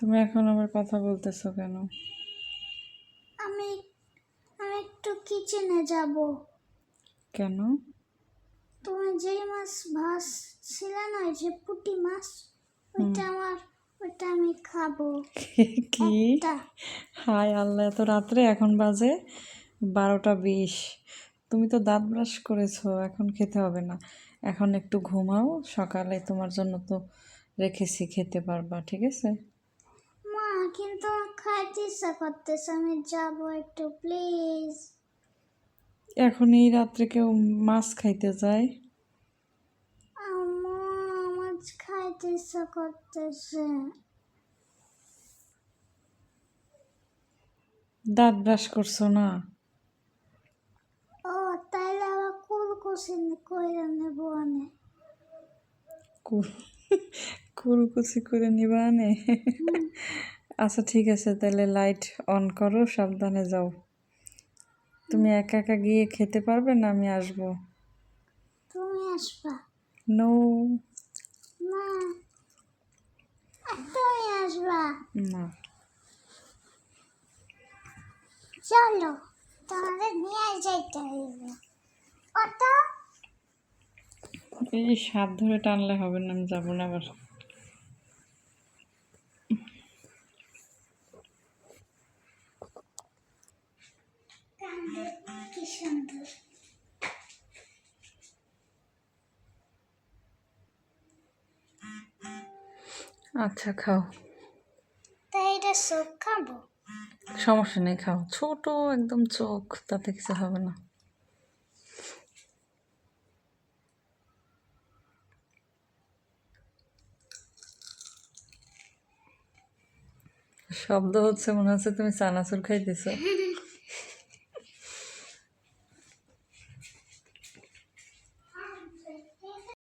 তুমি এখন আবার কথা বলতেছো কেন? আমি আমি একটু কিচেনে যাব। কেন? তুমি যেই মাছ ভাজছিলে না, ওই যে পুঁটি মাছ, ওইটা আমি খাবো কি? একটা। হায় আল্লাহ, এত রাত্রে! এখন বাজে 12টা 20। তুমি তো দাঁত ব্রাশ করেছো, এখন খেতে হবে না। এখন একটু ঘুমাও, সকালে তোমার জন্য তো রেখেছি, খেতে পারবা, ঠিক আছে? মা, কিন্তু আমার খাইতে ইচ্ছা করতেছে, আমি যাব একটু প্লিজ। এখন এই রাত্রে কেউ মাছ খাইতে যায়? আম্মু, আমার খাইতে ইচ্ছা করতেছে। দাঁত ব্রাশ করছো না? ও, তাইলে আবার কুলকুচি কইরা নেব অনেক। কুল কুলকুচি করে নিবা নে? আচ্ছা ঠিক আছে, তাহলে লাইট অন করো, সাবধানে যাও। তুমি একা একা গিয়ে খেতে পারবে না? আমি আসবো। তুমি আসবা? নো। না, তুমি আসবা। না। চলো, তোমাদের নিয়ে যাইতে হইবে। অটো। এই হাত ধরে টানলে হবে না, আমি যাবো না আবার। কি সুন্দর। আচ্ছা খাও। তাই এটা সব খাবো? সমস্যা নেই, খাও। ছোট একদম চোখ, তাতে কিছু হবে না। শব্দ হচ্ছে, মনে হচ্ছে তুমি চানাচুর খাইতেছো।